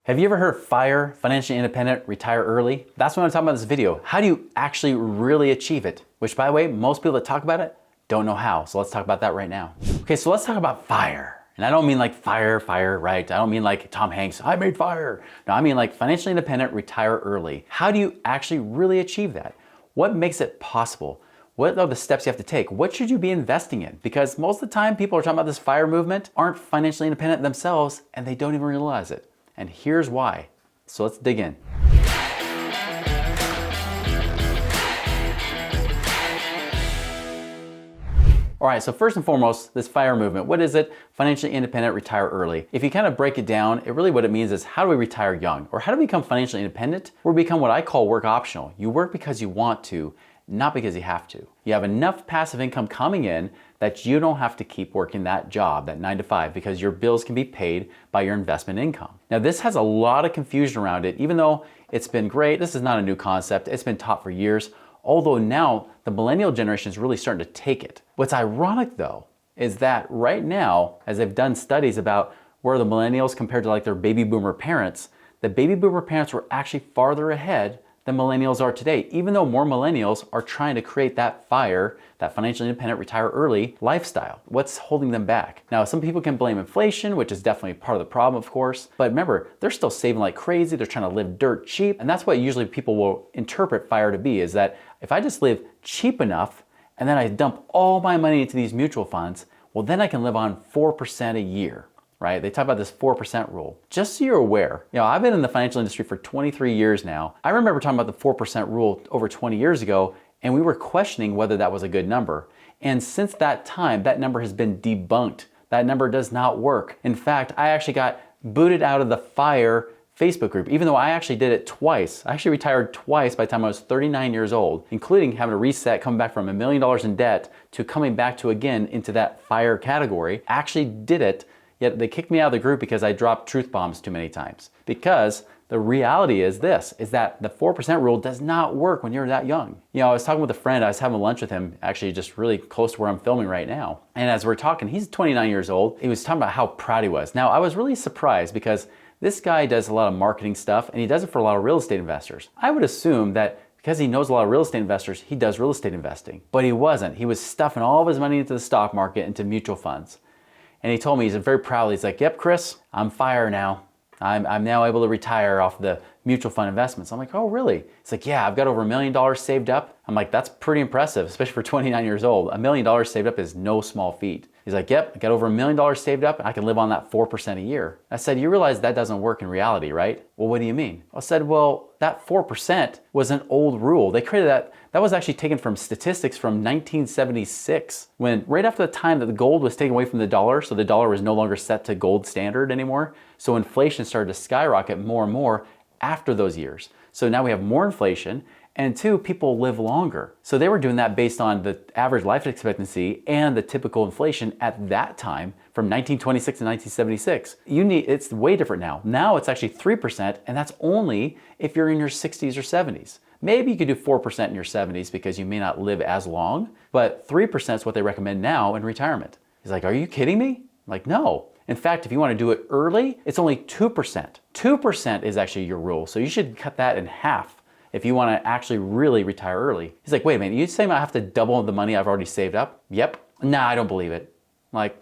Have you ever heard of FIRE, financially independent, retire early? That's what I'm talking about in this video. How do you actually really achieve it? Which, by the way, most people that talk about it don't know how. So let's talk about that right now. Okay, so let's talk about FIRE. And I don't mean like fire, right? I don't mean like Tom Hanks, I made fire. No, I mean like financially independent, retire early. How do you actually really achieve that? What makes it possible? What are the steps you have to take? What should you be investing in? Because most of the time people are talking about this FIRE movement aren't financially independent themselves and they don't even realize it. And here's why. So let's dig in. All right, so first and foremost, this FIRE movement, what is it? Financially independent, retire early. If you kind of break it down, what it means is how do we retire young? Or how do we become financially independent? Or become what I call work optional. You work because you want to, not because you have to. You have enough passive income coming in that you don't have to keep working that job, that 9 to 5, because your bills can be paid by your investment income. Now this has a lot of confusion around it, even though it's been great. This is not a new concept. It's been taught for years. Although now the millennial generation is really starting to take it. What's ironic though, is that right now, as they've done studies about where the millennials compared to like their baby boomer parents, the baby boomer parents were actually farther ahead than millennials are today, even though more millennials are trying to create that FIRE, that financially independent, retire early lifestyle. What's holding them back? Now, some people can blame inflation, which is definitely part of the problem, of course, but remember, they're still saving like crazy. They're trying to live dirt cheap. And that's what usually people will interpret FIRE to be, is that if I just live cheap enough and then I dump all my money into these mutual funds, well, then I can live on 4% a year. Right? They talk about this 4% rule. Just so you're aware, I've been in the financial industry for 23 years now. I remember talking about the 4% rule over 20 years ago, and we were questioning whether that was a good number. And since that time, that number has been debunked. That number does not work. In fact, I actually got booted out of the FIRE Facebook group, even though I actually did it twice. I actually retired twice by the time I was 39 years old, including having to reset, coming back from $1 million in debt to coming back to again into that FIRE category. I actually did it. Yet they kicked me out of the group because I dropped truth bombs too many times. Because the reality is this, is that the 4% rule does not work when you're that young. I was talking with a friend, I was having lunch with him, actually just really close to where I'm filming right now. And as we're talking, he's 29 years old. He was talking about how proud he was. Now, I was really surprised because this guy does a lot of marketing stuff and he does it for a lot of real estate investors. I would assume that because he knows a lot of real estate investors, he does real estate investing. But he wasn't. He was stuffing all of his money into the stock market, into mutual funds. And he told me, he's very proud, he's like, yep, Chris, I'm FIRE now. I'm now able to retire off the mutual fund investments. I'm like, oh, really? He's like, yeah, I've got over $1 million saved up. I'm like, that's pretty impressive, especially for 29 years old. $1 million saved up is no small feat. He's like, yep, I got over $1 million saved up and I can live on that 4% a year. I said, you realize that doesn't work in reality, right? Well, what do you mean? I said, well, that 4% was an old rule. They created that. That was actually taken from statistics from 1976, when right after the time that the gold was taken away from the dollar, so the dollar was no longer set to gold standard anymore. So inflation started to skyrocket more and more after those years. So now we have more inflation, and two, people live longer. So they were doing that based on the average life expectancy and the typical inflation at that time from 1926 to 1976. It's way different now. Now it's actually 3%, and that's only if you're in your 60s or 70s. Maybe you could do 4% in your 70s because you may not live as long, but 3% is what they recommend now in retirement. He's like, are you kidding me? I'm like, no. In fact, if you want to do it early, it's only 2%. 2% is actually your rule, so you should cut that in half if you want to actually really retire early. He's like, wait a minute, you saying I have to double the money I've already saved up? Yep. Nah, I don't believe it. I'm like,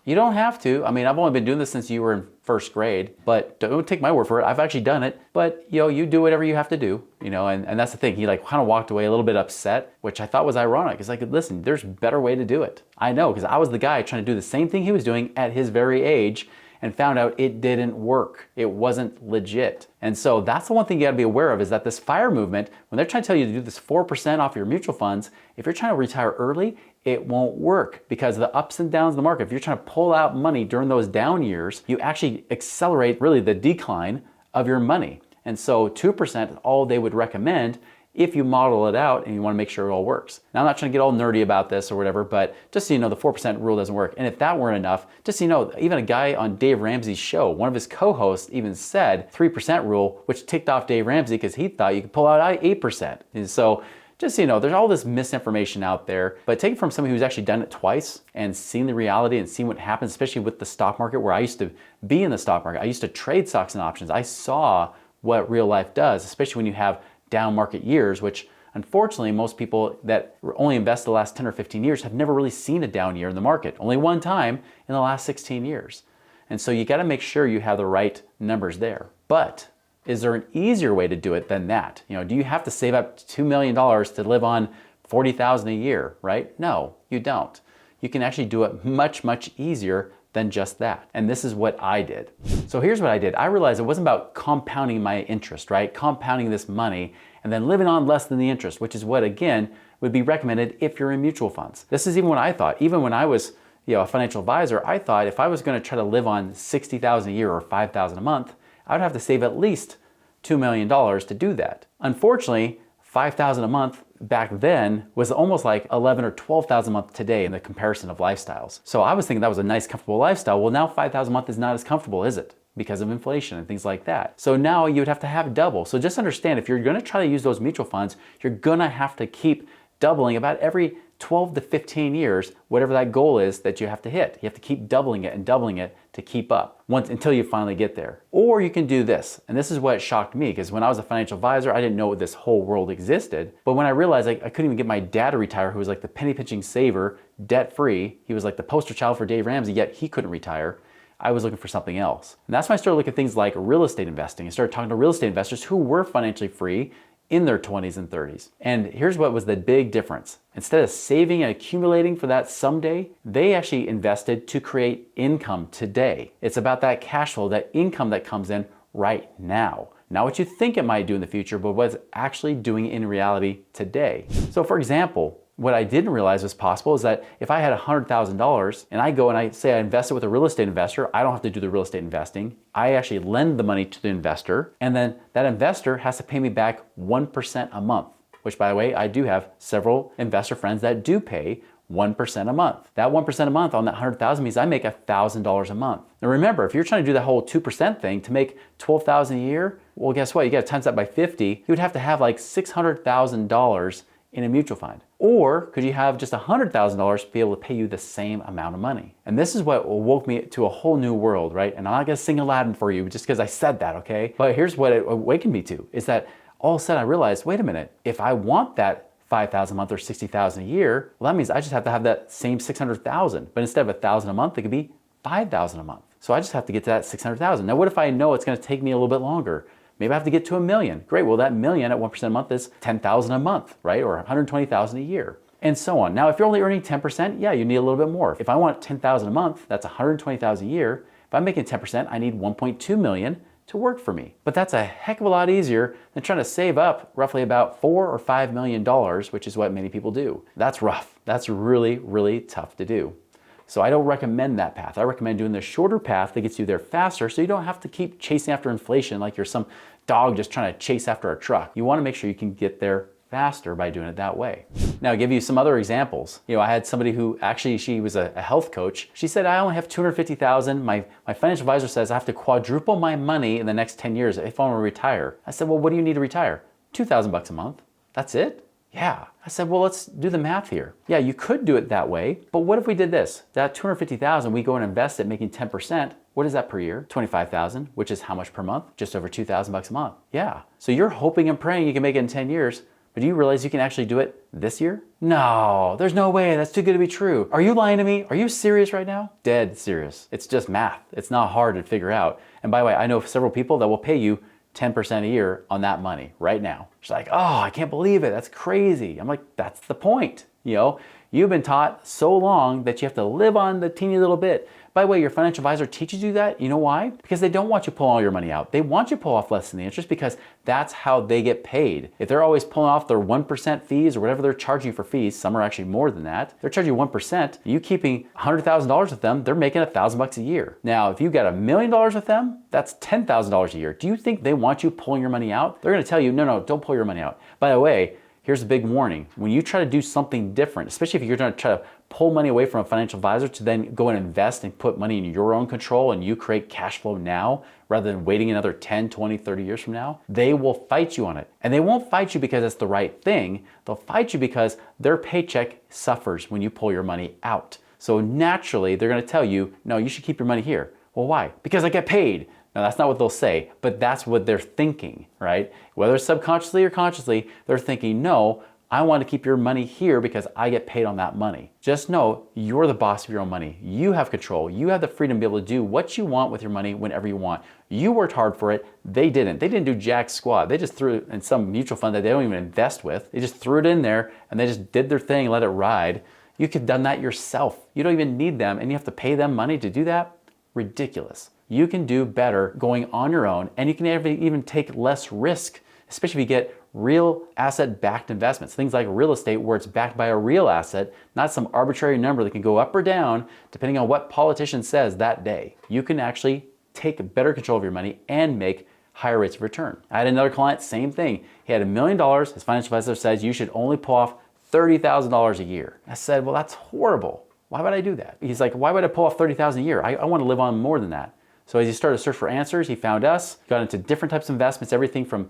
you don't have to. I mean, I've only been doing this since you were in first grade, but don't take my word for it. I've actually done it, but you do whatever you have to do, and that's the thing. He kind of walked away a little bit upset, which I thought was ironic. It's like, listen, there's a better way to do it. I know, because I was the guy trying to do the same thing he was doing at his very age and found out it didn't work. It wasn't legit. And so that's the one thing you gotta be aware of, is that this FIRE movement, when they're trying to tell you to do this 4% off your mutual funds, if you're trying to retire early, it won't work because of the ups and downs of the market. If you're trying to pull out money during those down years, you actually accelerate really the decline of your money. And so 2% is all they would recommend if you model it out and you want to make sure it all works. Now, I'm not trying to get all nerdy about this or whatever, but just so you know, the 4% rule doesn't work. And if that weren't enough, just so you know, even a guy on Dave Ramsey's show, one of his co-hosts even said 3% rule, which ticked off Dave Ramsey because he thought you could pull out 8%. And so Just so you know, there's all this misinformation out there, but take it from somebody who's actually done it twice and seen the reality and seen what happens, especially with the stock market, where I used to be in the stock market. I used to trade stocks and options. I saw what real life does, especially when you have down market years, which unfortunately most people that only invest the last 10 or 15 years have never really seen a down year in the market. Only one time in the last 16 years. And so you got to make sure you have the right numbers there. But is there an easier way to do it than that? Do you have to save up $2 million to live on $40,000 a year, right? No, you don't. You can actually do it much, much easier than just that. And this is what I did. So here's what I did. I realized it wasn't about compounding my interest, right? Compounding this money and then living on less than the interest, which is what, again, would be recommended if you're in mutual funds. This is even what I thought. Even when I was a financial advisor, I thought if I was going to try to live on $60,000 a year or $5,000 a month, I would have to save at least $2 million to do that. Unfortunately, $5,000 a month back then was almost like $11,000 or $12,000 a month today in the comparison of lifestyles. So I was thinking that was a nice, comfortable lifestyle. Well, now $5,000 a month is not as comfortable, is it? Because of inflation and things like that. So now you would have to have double. So just understand, if you're going to try to use those mutual funds, you're going to have to keep doubling about every 12 to 15 years, whatever that goal is that you have to hit. You have to keep doubling it to keep up until you finally get there. Or you can do this, and this is what shocked me, because when I was a financial advisor, I didn't know this whole world existed. But when I realized I couldn't even get my dad to retire, who was like the penny pinching saver, debt-free, he was like the poster child for Dave Ramsey, yet he couldn't retire. I was looking for something else. And that's when I started looking at things like real estate investing. I started talking to real estate investors who were financially free in their 20s and 30s. And here's what was the big difference. Instead of saving and accumulating for that someday, they actually invested to create income today. It's about that cash flow, that income that comes in right now. Not what you think it might do in the future, but what it's actually doing in reality today. So for example, what I didn't realize was possible is that if I had $100,000 and I go and I say I invested with a real estate investor, I don't have to do the real estate investing. I actually lend the money to the investor, and then that investor has to pay me back 1% a month, which, by the way, I do have several investor friends that do pay 1% a month. That 1% a month on that $100,000 means I make $1,000 a month. Now remember, if you're trying to do the whole 2% thing to make $12,000 a year, well, guess what? You got to times that by 50. You would have to have like $600,000 in a mutual fund. Or could you have just $100,000 to be able to pay you the same amount of money? And this is what woke me to a whole new world, right? And I'm not gonna sing Aladdin for you just because I said that, okay? But here's what it awakened me to, is that all of a sudden I realized, wait a minute, if I want that $5,000 a month or $60,000 a year, well, that means I just have to have that same $600,000. But instead of $1,000 a month, it could be $5,000 a month. So I just have to get to that $600,000. Now, what if I know it's gonna take me a little bit longer? Maybe I have to get to $1 million. Great, well that million at 1% a month is $10,000 a month, right? Or $120,000 a year, and so on. Now, if you're only earning 10%, yeah, you need a little bit more. If I want $10,000 a month, that's $120,000 a year. If I'm making 10%, I need $1.2 million to work for me. But that's a heck of a lot easier than trying to save up roughly about $4 or $5 million, which is what many people do. That's rough. That's really, really tough to do. So I don't recommend that path. I recommend doing the shorter path that gets you there faster, so you don't have to keep chasing after inflation like you're some dog just trying to chase after a truck. You want to make sure you can get there faster by doing it that way. Now, I'll give you some other examples. I had somebody who actually, she was a health coach. She said, I only have $250,000. My financial advisor says I have to quadruple my money in the next 10 years if I want to retire. I said, well, what do you need to retire? $2,000 a month. That's it? Yeah. I said, well, let's do the math here. Yeah, you could do it that way, but what if we did this? That $250,000, we go and invest it, making 10%. What is that per year? $25,000, which is how much per month? Just over $2,000 a month. Yeah. So you're hoping and praying you can make it in 10 years, but do you realize you can actually do it this year? No, there's no way. That's too good to be true. Are you lying to me? Are you serious right now? Dead serious. It's just math. It's not hard to figure out. And by the way, I know several people that will pay you 10% a year on that money right now. She's like, oh, I can't believe it. That's crazy. I'm like, that's the point. You've been taught so long that you have to live on the teeny little bit. By the way, your financial advisor teaches you that. You know why? Because they don't want you to pull all your money out. They want you to pull off less than the interest because that's how they get paid. If they're always pulling off their 1% fees or whatever they're charging you for fees, some are actually more than that. They're charging you 1%. You keeping $100,000 with them, they're making $1,000 a year. Now, if you've got $1 million with them, that's $10,000 a year. Do you think they want you pulling your money out? They're going to tell you, no, don't pull your money out. By the way, here's a big warning. When you try to do something different, especially if you're trying to pull money away from a financial advisor to then go and invest and put money in your own control and you create cash flow now rather than waiting another 10, 20, 30 years from now, they will fight you on it. And they won't fight you because it's the right thing. They'll fight you because their paycheck suffers when you pull your money out. So naturally, they're going to tell you, no, you should keep your money here. Well, why? Because I get paid. Now, that's not what they'll say, but that's what they're thinking, right? Whether subconsciously or consciously, they're thinking, no, I want to keep your money here because I get paid on that money. Just know you're the boss of your own money. You have control. You have the freedom to be able to do what you want with your money whenever you want. You worked hard for it. They didn't. They didn't do jack squat. They just threw it in some mutual fund that they don't even invest with. They just threw it in there and they just did their thing, let it ride. You could have done that yourself. You don't even need them and you have to pay them money to do that? Ridiculous. You can do better going on your own and you can even take less risk, especially if you get real asset-backed investments, things like real estate where it's backed by a real asset, not some arbitrary number that can go up or down depending on what politician says that day. You can actually take better control of your money and make higher rates of return. I had another client, same thing. He had $1 million. His financial advisor says you should only pull off $30,000 a year. I said, well, that's horrible. Why would I do that? He's like, why would I pull off $30,000 a year? I want to live on more than that. So as he started to search for answers, he found us, got into different types of investments, everything from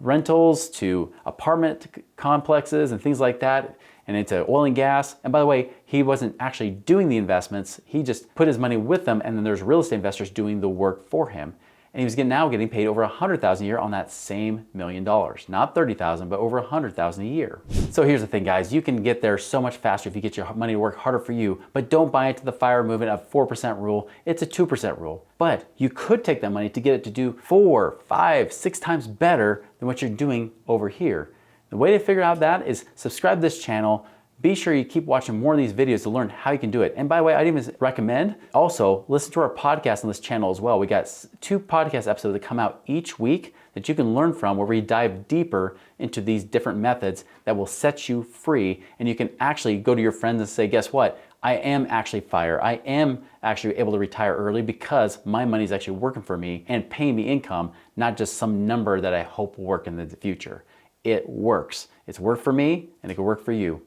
rentals to apartment complexes and things like that, and into oil and gas. And by the way, he wasn't actually doing the investments. He just put his money with them, and then there's real estate investors doing the work for him. And he was now getting paid over $100,000 a year on that same $1 million. Not $30,000, but over $100,000 a year. So here's the thing, guys. You can get there so much faster if you get your money to work harder for you, but don't buy into the FIRE movement of 4% rule. It's a 2% rule. But you could take that money to get it to do 4, 5, 6 times better than what you're doing over here. The way to figure out that is subscribe to this channel. Be sure you keep watching more of these videos to learn how you can do it. And by the way, I'd even recommend also listen to our podcast on this channel as well. We got 2 podcast episodes that come out each week that you can learn from where we dive deeper into these different methods that will set you free. And you can actually go to your friends and say, guess what? I am actually FIRE. I am actually able to retire early because my money is actually working for me and paying me income, not just some number that I hope will work in the future. It works. It's worked for me and it can work for you.